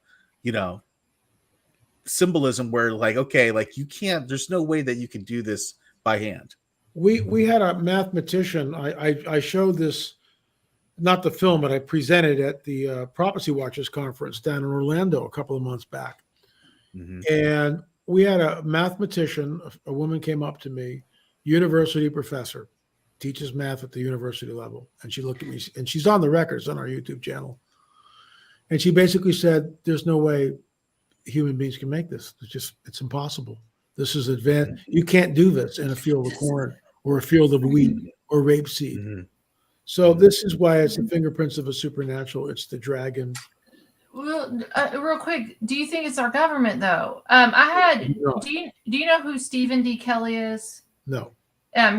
symbolism where, like, okay, like, you can't, there's no way that you can do this by hand. We had a mathematician. I showed this, not the film, but I presented at the Prophecy Watchers conference down in Orlando a couple of months back. And we had a mathematician, a woman came up to me, university professor, teaches math at the university level, and she looked at me, and she's on the records on our YouTube channel. And she basically said, there's no way human beings can make this. It's impossible. This is advanced. You can't do this in a field of corn or a field of wheat or rapeseed. So this is why it's the fingerprints of a supernatural. It's the dragon. Well, real quick, do you think it's our government, though? Do you know who Stephen D. Kelly is? No.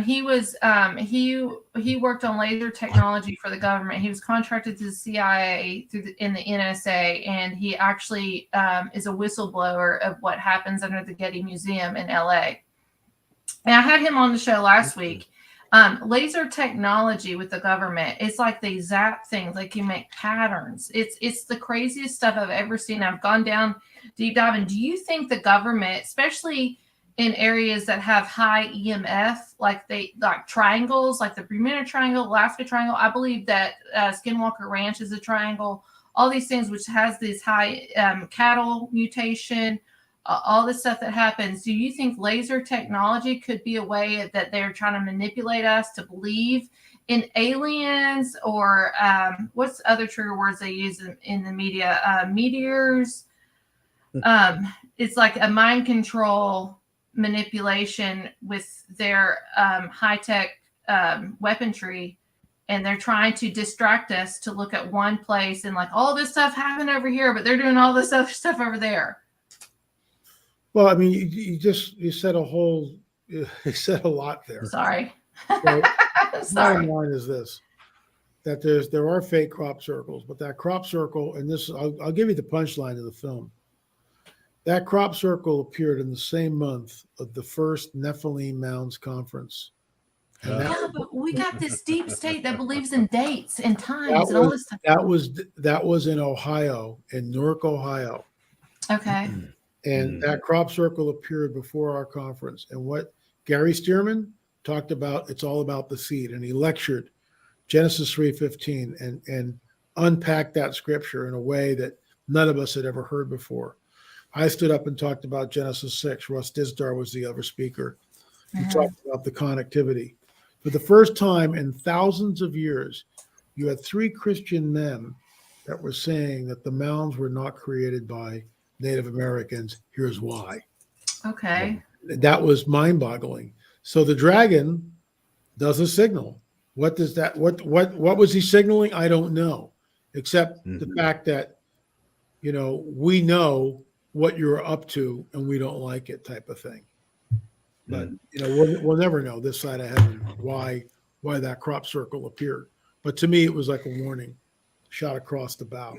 He was he worked on laser technology for the government. He was contracted to the CIA in the NSA, and he actually is a whistleblower of what happens under the Getty Museum in LA. And I had him on the show last week. Laser technology with the government, it's like they zap things, like you make patterns. It's the craziest stuff I've ever seen. I've gone down deep dive. And do you think the government, especially in areas that have high EMF, like triangles, like the Bermuda Triangle, Alaska Triangle. I believe that Skinwalker Ranch is a triangle. All these things, which has this high cattle mutation, all this stuff that happens. Do you think laser technology could be a way that they're trying to manipulate us to believe in aliens, or what's other trigger words they use in the media? Meteors. It's like a mind control manipulation with their high-tech weaponry, and they're trying to distract us to look at one place and, like, all this stuff happened over here, but they're doing all this other stuff over there. Well, I mean, you said you said a lot there. Sorry. So, Sorry. bottom line is this: that there are fake crop circles, but that crop circle, and this I'll give you the punchline of the film. That crop circle appeared in the same month of the first Nephilim Mounds conference. And Yeah, but we got this deep state that believes in dates and times and all this stuff. that was in Ohio, in Newark, Ohio. Okay. And that crop circle appeared before our conference. And what Gary Stearman talked about, it's all about the seed. And he lectured Genesis 3:15 and unpacked that scripture in a way that none of us had ever heard before. I stood up and talked about Genesis 6. Russ Dizdar was the other speaker. He talked about the connectivity. For the first time in thousands of years, you had 3 Christian men that were saying that the mounds were not created by Native Americans. Here's why. Okay. That was mind-boggling. So the dragon does a signal. What does that? What was he signaling? I don't know, except the fact that we know what you're up to and we don't like it, type of thing. But we'll never know this side of heaven why that crop circle appeared. But to me, it was like a warning shot across the bow.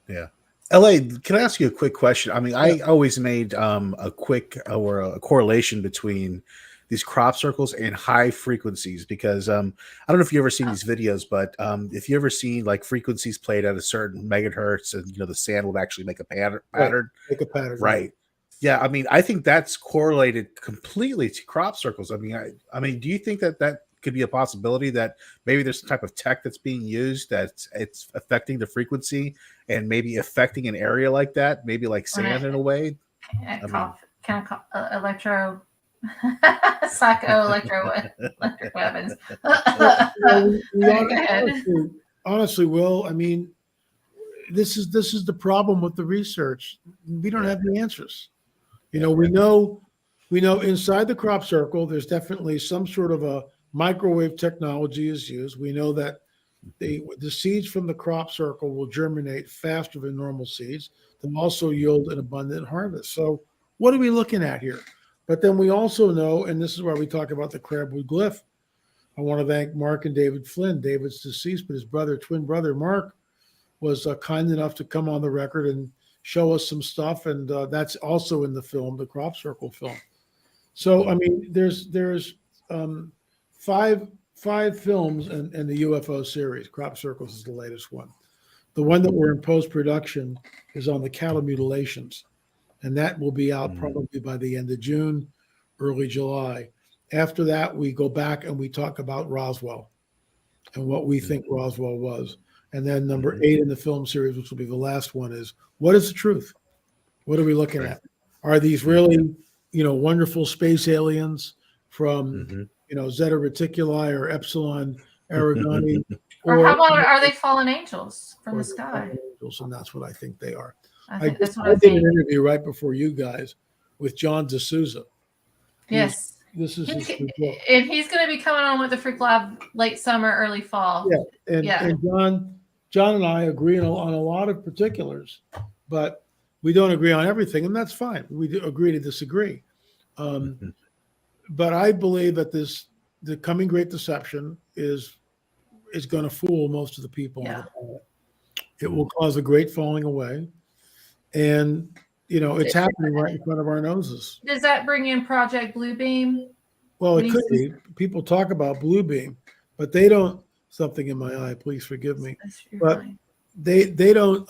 Yeah. LA, can I ask you a quick question? I mean, I always made a correlation between these crop circles and high frequencies because I don't know if you ever seen these videos, but if you ever seen like frequencies played at a certain megahertz and the sand will actually make a pattern. Make a pattern. Right. Yeah, I mean, I think that's correlated completely to crop circles. I mean, do you think that could be a possibility that maybe there's some type of tech that's being used that it's affecting the frequency and maybe affecting an area like that, maybe like sand in a way? Electro electric weapons. Honestly, Will, I mean, this is the problem with the research. We don't have the answers. We know inside the crop circle, there's definitely some sort of a microwave technology is used. We know that the seeds from the crop circle will germinate faster than normal seeds. They'll also yield an abundant harvest. So what are we looking at here? But then we also know, and this is why we talk about the crabwood glyph. I want to thank Mark and David Flynn. David's deceased, but his twin brother, Mark, was kind enough to come on the record and show us some stuff. And that's also in the film, the crop circle film. So, I mean, there's 5 films in the UFO series. Crop circles is the latest one. The one that we're in post-production is on the cattle mutilations. And that will be out probably by the end of June, early July. After that, we go back and we talk about Roswell and what we think Roswell was. And then number 8 in the film series, which will be the last one, is what is the truth? What are we looking at? Are these really, wonderful space aliens from, Zeta Reticuli or Epsilon Aragoni? Or how about are they fallen angels from the sky? Angels, and that's what I think they are. I did an interview right before you guys with John D'Souza. Yes. This is his book. And he's going to be coming on with the Freak Lab late summer, early fall. Yeah. And John and I agree on a lot of particulars, but we don't agree on everything, and that's fine. We do agree to disagree. But I believe that the coming Great Deception is going to fool most of the people on the planet. It will cause a great falling away. And, it's happening right in front of our noses. Does that bring in Project Bluebeam? Well, it could be. People talk about Bluebeam, but they don't. Something in my eye, please forgive me. But they don't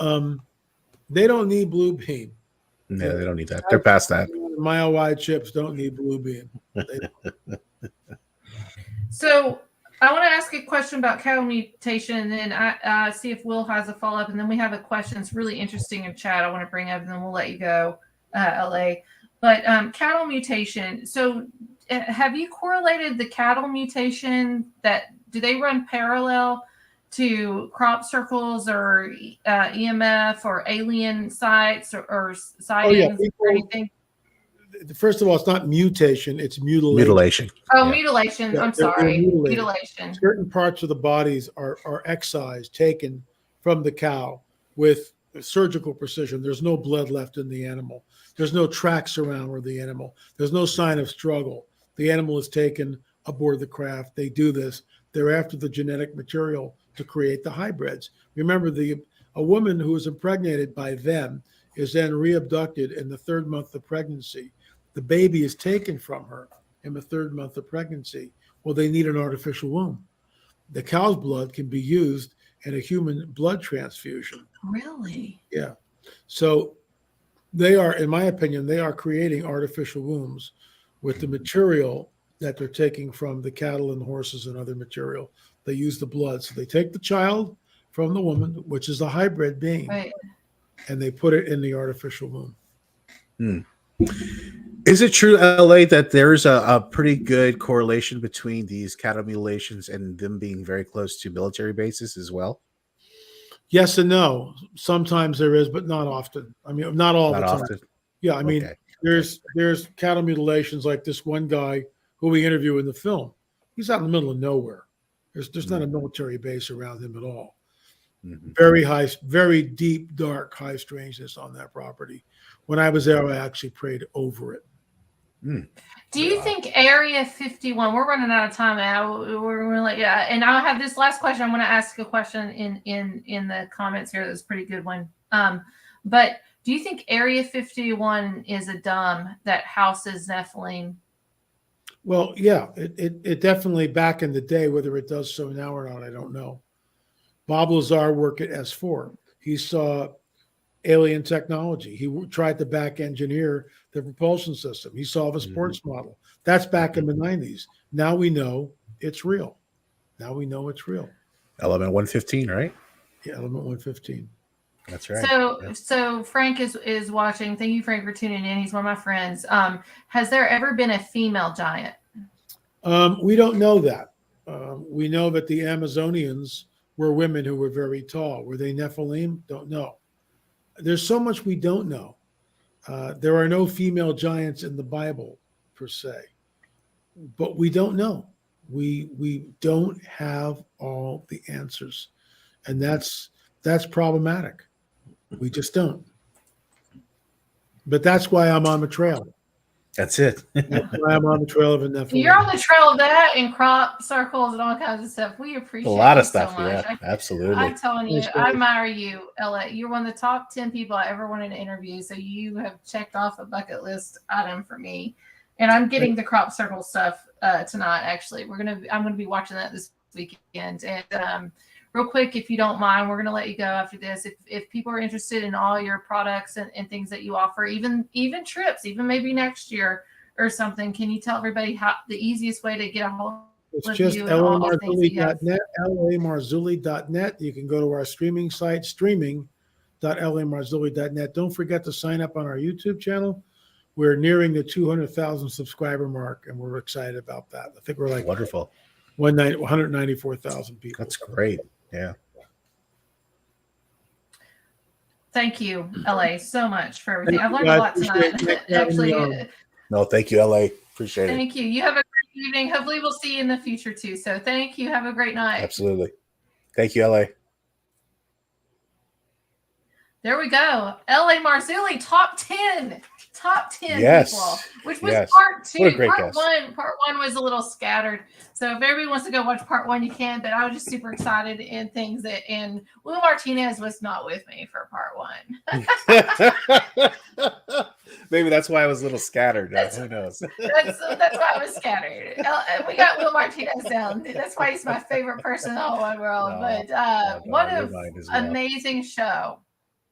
need Bluebeam. Yeah, they don't need that. They're past that. Mile-wide chips don't need Bluebeam. So I want to ask a question about cattle mutation, and then I see if Will has a follow-up, and then we have a question that's really interesting in chat I want to bring up, and then we'll let you go, LA. But cattle mutation. So have you correlated the cattle mutation do they run parallel to crop circles or EMF or alien sites or sightings or anything? First of all, it's not mutation, it's mutilation. Oh, mutilation. I'm sorry. Mutilation. Certain parts of the bodies are excised, taken from the cow with surgical precision. There's no blood left in the animal. There's no tracks around where the animal. There's no sign of struggle. The animal is taken aboard the craft. They do this. They're after the genetic material to create the hybrids. Remember, a woman who is impregnated by them is then re-abducted in the 3rd month of pregnancy. The baby is taken from her in the 3rd month of pregnancy. Well, they need an artificial womb. The cow's blood can be used in a human blood transfusion. Really? Yeah. So they are, in my opinion, they are creating artificial wombs with the material that they're taking from the cattle and horses and other material. They use the blood. So they take the child from the woman, which is a hybrid being, Right. and they put it in the artificial womb. Is it true, LA, that there's a pretty good correlation between these cattle mutilations and them being very close to military bases as well? Yes and no. Sometimes there is, but not often. I mean, not all Not the time. often. Yeah, I mean, Okay. there's cattle mutilations like this one guy who we interview in the film. He's out in the middle of nowhere. There's not a military base around him at all. Very high, very deep, dark, high strangeness on that property. When I was there, I actually prayed over it. Do you think Area 51? We're running out of time now. We're really and I have this last question. I'm going to ask a question in the comments here. That's a pretty good one. But do you think Area 51 is a dome that houses Nephilim? Well, yeah, it definitely back in the day. Whether it does so now or not, I don't know. Bob Lazar worked at S4. He saw alien technology. He tried to back engineer the propulsion system. He saw the sports model. That's back in the 90s. Now we know it's real. Element 115, right? Yeah, Element 115. That's right. So Frank is watching. Thank you, Frank, for tuning in. He's one of my friends. Has there ever been a female giant? We don't know that. We know that the Amazonians were women who were very tall. Were they Nephilim? Don't know. There's so much we don't know. There are no female giants in the Bible per se, but we don't know. We don't have all the answers, and that's problematic. We just don't. But that's why I'm on the trail. That's it. That's why I'm on the trail of a Nephilim. You're on the trail of that and crop circles and all kinds of stuff. We appreciate A lot of you stuff. so much. Yeah, absolutely. I'm telling you, I admire you, Ella. You're one of the top 10 people I ever wanted to interview. So you have checked off a bucket list item for me. And I'm getting the crop circle stuff tonight. Actually, I'm gonna be watching that this weekend. And real quick, if you don't mind, we're gonna let you go after this. If people are interested in all your products and things that you offer, even trips, even maybe next year or something, can you tell everybody how the easiest way to get a hold It's of just you? lamarzulli.net, lamarzulli.net. You can go to our streaming site, streaming.lamarzulli.net. Don't forget to sign up on our YouTube channel. We're nearing the 200,000 subscriber mark, and we're excited about that. I think we're like wonderful. 194,000 people. That's great. Yeah. Thank you, LA, so much for everything. I've learned a lot tonight. Actually, no, thank you, LA. Appreciate it. Thank you. You have a great evening. Hopefully, we'll see you in the future too. So, thank you. Have a great night. Absolutely. Thank you, LA. There we go. LA Marzulli, top 10 yes. people, which was yes. part 2. What a great part guest. Part one was a little scattered. So if everybody wants to go watch part 1, you can, but I was just super excited and things and Will Martinez was not with me for part 1. Maybe that's why I was a little scattered. Who knows? That's why I was scattered. We got Will Martinez down. That's why he's my favorite person in the whole wide world. What an amazing show.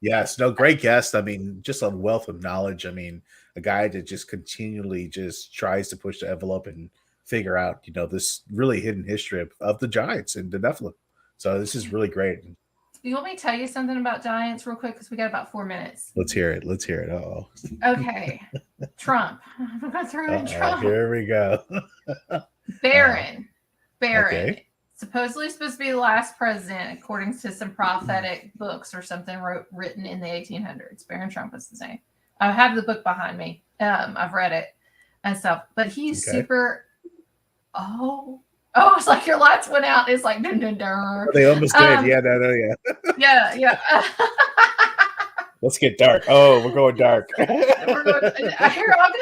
Yes, no, great guest. I mean, just a wealth of knowledge. I mean, a guy that just continually just tries to push the envelope and figure out, this really hidden history of the giants and the Nephilim. So this is really great. You want me to tell you something about giants real quick? Because we got about 4 minutes. Let's hear it. Uh-oh. Okay. Trump. I'm going to throw in Trump. Here we go. Barron. Okay. Supposedly supposed to be the last president, according to some prophetic books or something written in the 1800s. Barron Trump was his name. I have the book behind me. I've read it and stuff. But he's super. It's like your lights went out. It's like dun dun dun. They almost did. Yeah. Yeah. Let's get dark. Oh, we're going dark. Here, I'll go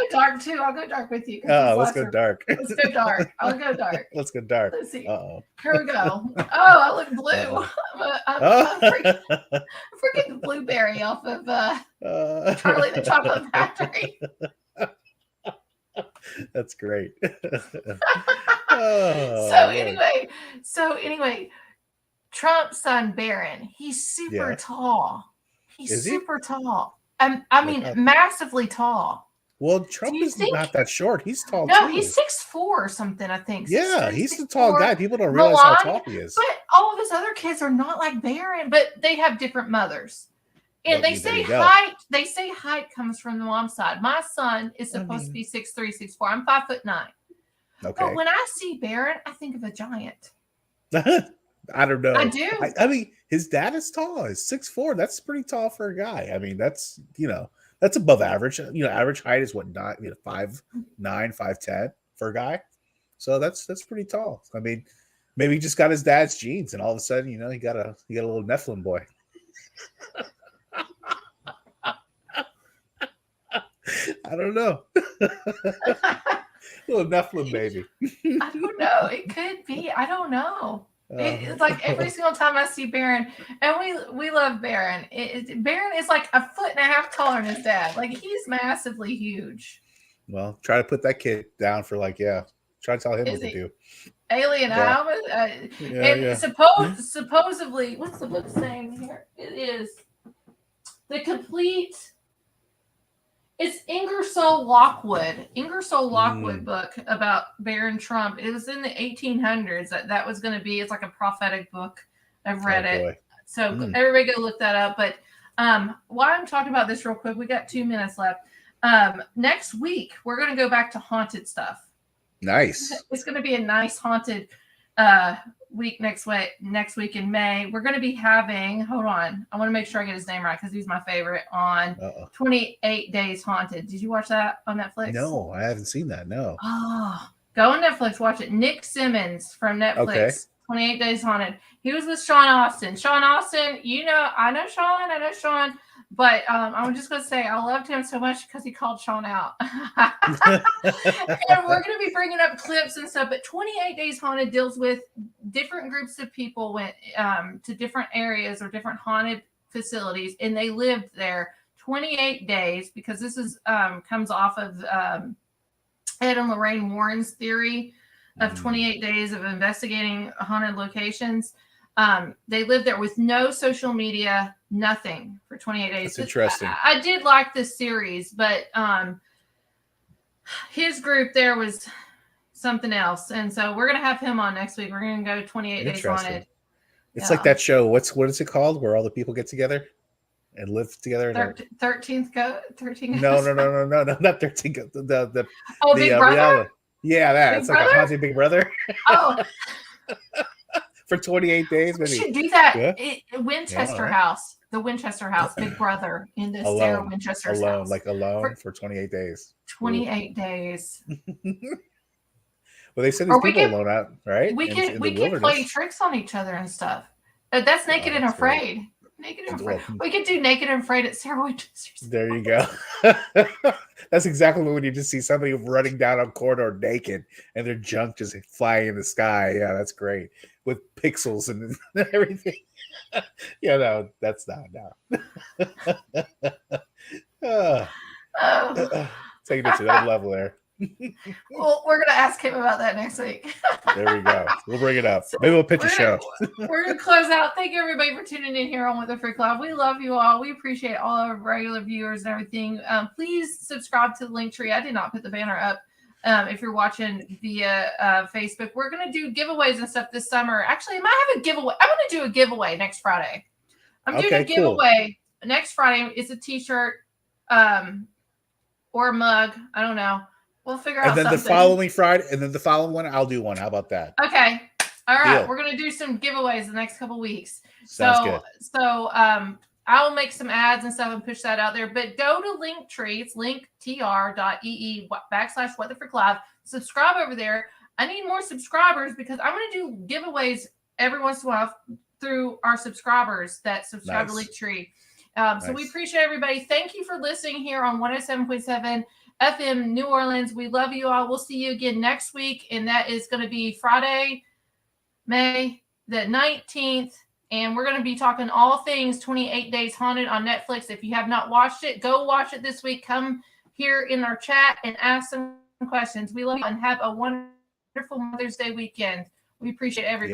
dark too. I'll go dark with you. Let's go dark. Let's go dark. I'll go dark. Let's go dark. Let's see. Uh-oh. Here we go. Oh, I look blue. I'm freaking blueberry off of Charlie the Chocolate Factory. That's great. So anyway, Trump's son Barron, he's super tall. He's super tall. I mean, massively tall. Well, Trump is not that short. He's tall No, too. he's 6'4" or something, I think. Yeah, he's a tall guy. People don't realize how tall he is. But all of his other kids are not like Barron, but they have different mothers. And they say height. They say height comes from the mom's side. My son is supposed to be 6'3", 6'4". I'm 5'9". Okay. But when I see Barron, I think of a giant. I don't know. I do. I mean, his dad is tall. He's 6'4". That's pretty tall for a guy. I mean, that's that's above average. Average height is what, 5'9", 5'10" for a guy. So that's pretty tall. I mean, maybe he just got his dad's genes, and all of a sudden, he got a little Nephilim boy. I don't know. Little Nephilim baby. I don't know. It could be. I don't know. It's like every single time I see Barron, and we love Barron. Barron is like 1.5 foot taller than his dad. Like, he's massively huge. Well, try to put that kid down for try to tell him what to do. Alien supposedly, what's the book's name here? It is The Complete. It's Ingersoll Lockwood book about Barron Trump. It was in the 1800s. That was going to be. It's like a prophetic book. I've read it. Boy. So everybody go look that up. But while I'm talking about this real quick, we got 2 minutes left. Next week we're going to go back to haunted stuff. Nice. It's going to be a nice haunted week next week in May. We're going to be having, hold on, I want to make sure I get his name right because he's my favorite, on 28 Days Haunted. Did you watch that on Netflix? No, I haven't seen that. No. Oh, go on Netflix, watch it. Nick Simmons from Netflix. Okay. 28 Days Haunted. He was with Sean Austin. Sean Austin, I know Sean, but I'm just going to say I loved him so much because he called Sean out. And we're going to be bringing up clips and stuff, but 28 Days Haunted deals with different groups of people went to different areas or different haunted facilities, and they lived there 28 days because this is comes off of Ed and Lorraine Warren's theory of 28 days of investigating haunted locations. They lived there with no social media, nothing for 28 days. That's interesting. I did like this series, but his group there was something else. And so we're going to have him on next week. We're going to go 28 Days Haunted. It's like that show. What is it called? Where all the people get together and live together? 13th Go? 13 No, not 13. The Big Brother? Yeah, that. Big It's Brother? like a haunted Big Brother. Oh. For 28 days, maybe. We should do that. Yeah. Winchester House. The Winchester House. Big Brother in the Sarah Winchester's house. Alone for 28 days. 28 days. Well, they send these people alone out, right? We could play tricks on each other and stuff. That's Naked and Afraid. Great. Naked and Afraid. We could do Naked and Afraid at Sarah Winchester's. There you go. That's exactly when you just see somebody running down a corridor naked and their junk just flying in the sky. Yeah, that's great. With pixels and everything. Yeah, no, that's not. Taking it to that level there. Well, we're gonna ask him about that next week. There we go. We'll bring it up. Maybe we'll pitch a show. We're gonna close out. Thank you everybody for tuning in here on What the Frick Live. We love you all. We appreciate all our regular viewers and everything. Please subscribe to the link tree. I did not put the banner up. If you're watching via Facebook, we're gonna do giveaways and stuff this summer. Actually, I might have a giveaway. I'm gonna do a giveaway next Friday. I'm doing a giveaway next Friday. It's a T-shirt, or a mug. I don't know. We'll figure out. And then something. The following Friday, and then the following one, I'll do one. How about that? Okay. All right. Deal. We're gonna do some giveaways the next couple weeks. Sounds good. So I'll make some ads and stuff and push that out there. But go to Linktree. It's linktr.ee/WhatTheFrickLive. Subscribe over there. I need more subscribers because I'm gonna do giveaways every once in a while through our subscribers that subscribe to Linktree. So we appreciate everybody. Thank you for listening here on 107.7 FM New Orleans. We love you all. We'll see you again next week, and that is going to be Friday, May the 19th. And we're going to be talking all things 28 Days Haunted on Netflix. If you have not watched it, go watch it this week. Come here in our chat and ask some questions. We love you and have a wonderful Mother's Day weekend. We appreciate everybody.